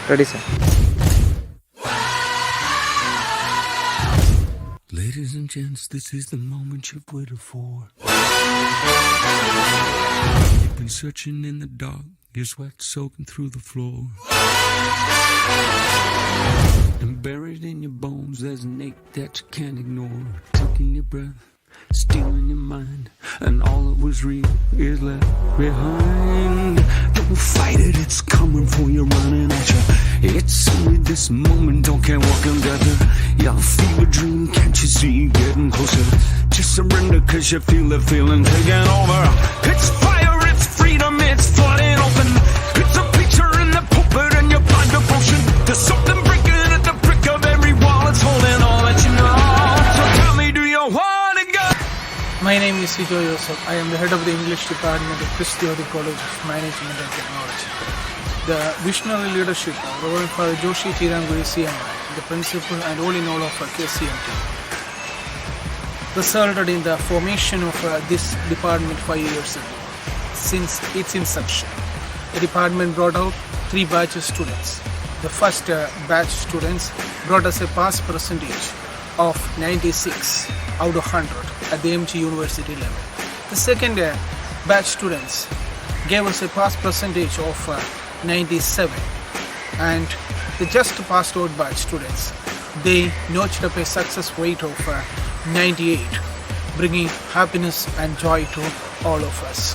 Ready, sir. Ladies and gents, this is the moment you've waited for. You've been searching in the dark, your sweat soaking through the floor. And buried in your bones, there's an ache that you can't ignore. Taking your breath, stealing your mind, and all that was real is left behind. Don't fight it, it's coming for you, running at you. It's only this moment, don't care what can gather. Y'all feel a dream, can't you see getting closer? Just surrender, cause you feel the feeling taking over. It's fire, it's freedom, it's flooding open. It's a picture in the pulpit and your blind devotion. There's something breaking at the brick of every wall, it's holding all that you know. So tell me, do you want to go? My name is Sijo Yosef. I am the head of the English department of Christiodi College of Management and Technology. The visionary leadership of Reverend Father Joshi Tiranguri CMI, the principal and all in all of KCMT, resulted in the formation of this department 5 years ago. Since its inception, the department brought out 3 batch of students. The first batch students brought us a pass percentage of 96 out of 100 at the MG University level. The second batch students gave us a pass percentage of 97, and the just passed out batch students, they notched up a success rate of 98, bringing happiness and joy to all of us.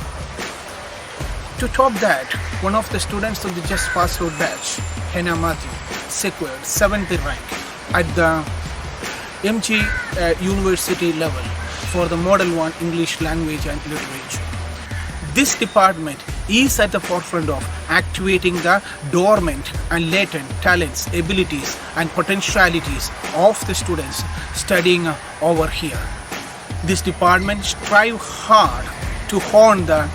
To top that, one of the students of the just passed out batch, Hannah Matthew, secured 7th rank at the MG University level for the Model 1 English Language and Literature. This department is at the forefront of activating the dormant and latent talents, abilities and potentialities of the students studying over here. This department strives hard to hone the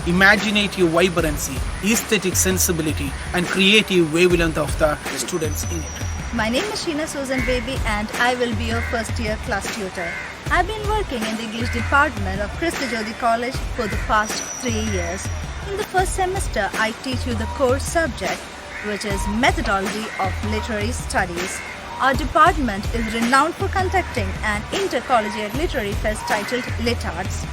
imaginative vibrancy, aesthetic sensibility and creative wavelength of the students in it. My name is Sheena Susan Baby and I will be your first year class tutor. I've been working in the English department of Christi Jyoti College for the past 3 years. In the first semester, I teach you the core subject, which is Methodology of Literary Studies. Our department is renowned for conducting an intercollegiate literary fest titled LitArts.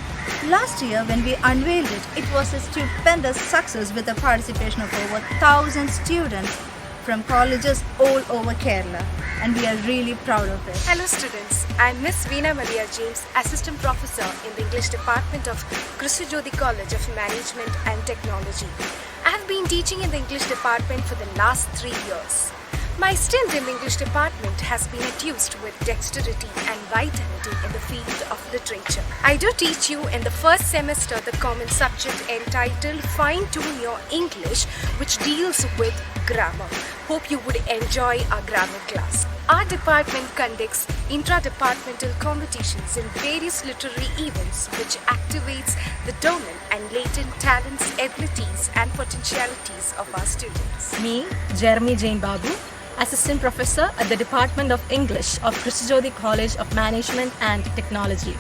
Last year, when we unveiled it, it was a stupendous success with the participation of over 1,000 students from colleges all over Kerala, and we are really proud of it. Hello students, I am Miss Veena Maria James, Assistant Professor in the English Department of Christi Jyoti College of Management and Technology. I have been teaching in the English Department for the last 3 years. My stint in the English Department has been adduced with dexterity and vitality in the field of literature. I do teach you in the first semester the common subject entitled Fine Tune Your English, which deals with grammar. Hope you would enjoy our grammar class. Our department conducts intra-departmental competitions in various literary events which activates the dormant and latent talents, abilities and potentialities of our students. Me, Jeremy Jane Babu, Assistant Professor at the Department of English of Christi Jyoti College of Management and Technology.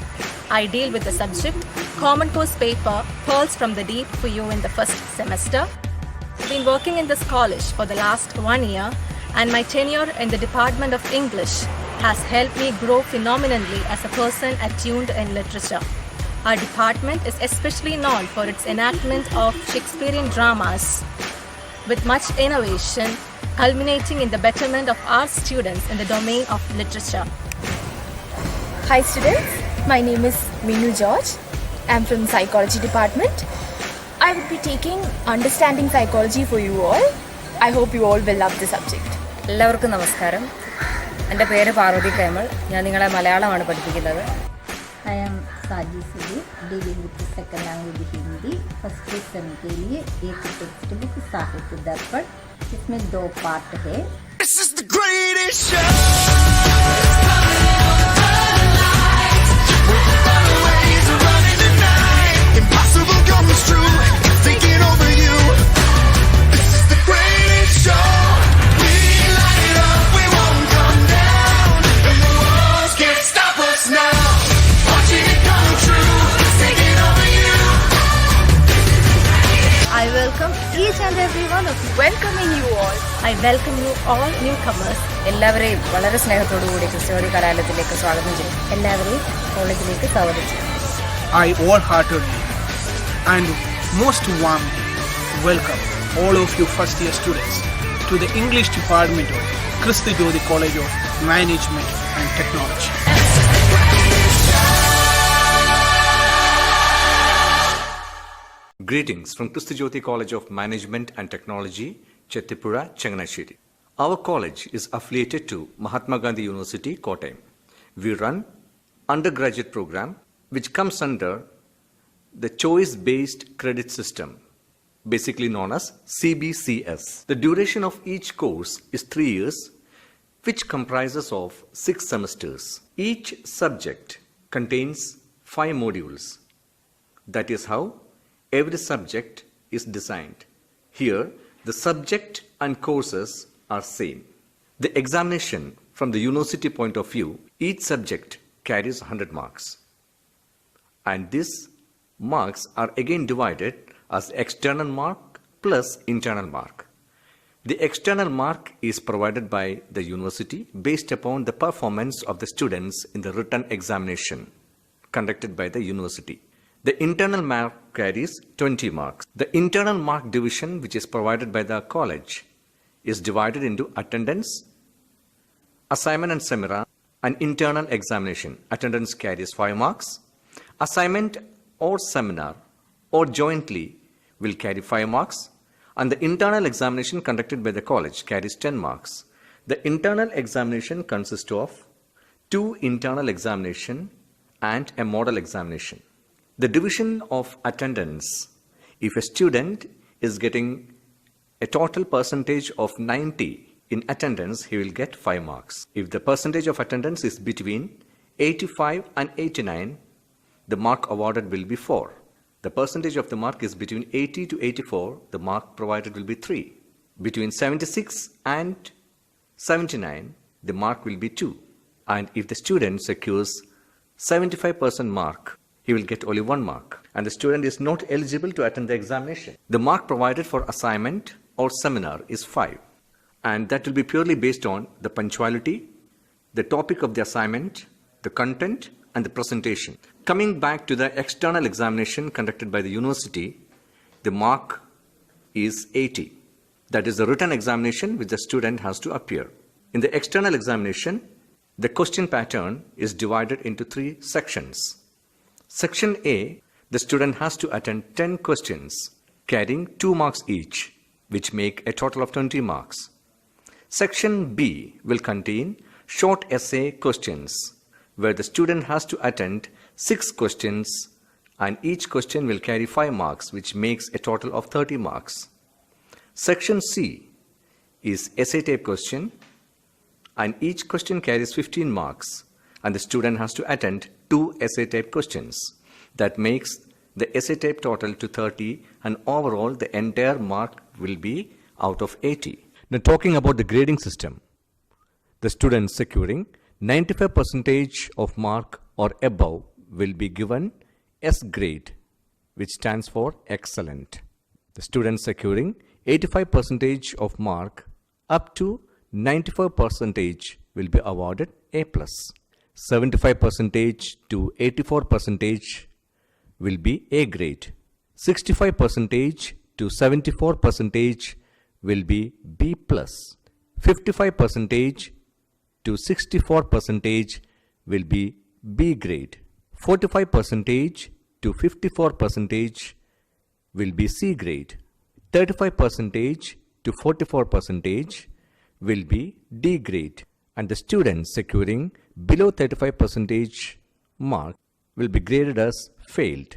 I deal with the subject Common Course Paper Pearls from the Deep for you in the first semester. I've been working in this college for the last 1 year, and my tenure in the Department of English has helped me grow phenomenally as a person attuned in literature. Our department is especially known for its enactment of Shakespearean dramas with much innovation, culminating in the betterment of our students in the domain of literature. Hi students, my name is Meenu George. I'm from Psychology Department. I will be taking Understanding Psychology for you all. I hope you all will love the subject. എല്ലാവർക്കും നമസ്കാരം. എൻ്റെ പേര് പാർവതി കൈമൾ. ഞാൻ നിങ്ങളെ മലയാളമാണ് പഠിപ്പിക്കുന്നത്. I am Saji Sidi, dealing with the second language Hindi. First sem के लिए एक टेक्स्ट बुक साहित्य दर्पण, इसमें 2 पार्ट है. This is the greatest show. Impossible comes true, taking over you. This is the greatest show. We light it up, we won't come down, and the walls can't stop us now. Watching it come true, taking over you. I welcome each and every one of you. Welcoming you all I welcome you all newcomers. എല്ലാവരെയും വളരെ സ്നേഹത്തോടു കൂടി ക്രിസ്തുജോതി കലാലയത്തിലേക്ക് സ്വാഗതം ചെയ്യും. എല്ലാവരെയും കോളേജിലേക്ക് സ്വാഗതം ചെയ്യും. I wholeheartedly and most warmly welcome all of you first year students to the English department of Christi Jyoti College of Management and Technology. Greetings from Christi Jyoti College of Management and Technology, Chettipura, Changanashiri. Our college is affiliated to Mahatma Gandhi University, Kottayam. We run undergraduate program which comes under the choice-based credit system, basically known as CBCS. The duration of each course is 3 years, which comprises of 6 semesters. Each subject contains 5 modules. That is how every subject is designed. Here, the subject and courses are same. The examination from the university point of view, each subject carries 100 marks. And these marks are again divided as external mark plus internal mark. The external mark is provided by the university based upon the performance of the students in the written examination conducted by the university. The internal mark carries 20 marks. The internal mark division which is provided by the college is divided into attendance, assignment and seminar, and internal examination. Attendance carries 5 marks. Assignment or seminar or jointly will carry 5 marks, and the internal examination conducted by the college carries 10 marks. The internal examination consists of 2 internal examination and a model examination. The division of attendance, if a student is getting a total percentage of 90 in attendance, he will get 5 marks. If the percentage of attendance is between 85 and 89, the mark awarded will be 4. The percentage of the mark is between 80 to 84, the mark provided will be 3. Between 76 and 79, the mark will be 2. And if the student secures 75% mark, he will get only 1 mark, and the student is not eligible to attend the examination. The mark provided for assignment or seminar is 5, and that will be purely based on the punctuality, the topic of the assignment, the content, and the presentation. Coming back to the external examination conducted by the university, the mark is 80. That is the written examination which the student has to appear. In the external examination, the question pattern is divided into 3 sections. Section A, the student has to attend 10 questions carrying 2 marks each, which make a total of 20 marks. Section B will contain short essay questions, where the student has to attend 6 questions, and each question will carry 5 marks, which makes a total of 30 marks. Section C is essay type question, and each question carries 15 marks, and the student has to attend 2 essay type questions. That makes the essay type total to 30, and overall the entire mark will be out of 80. Now talking about the grading system, the students securing 95% of mark or above will be given S grade, which stands for excellent. The students securing 85% of mark up to 95% will be awarded A+. 75% to 84% will be A grade. 65% to 74% will be B+. 55% to 64% will be B grade. 45% to 54% will be C grade. 35% to 44% will be D grade. And the students securing below 35% mark will be graded as failed.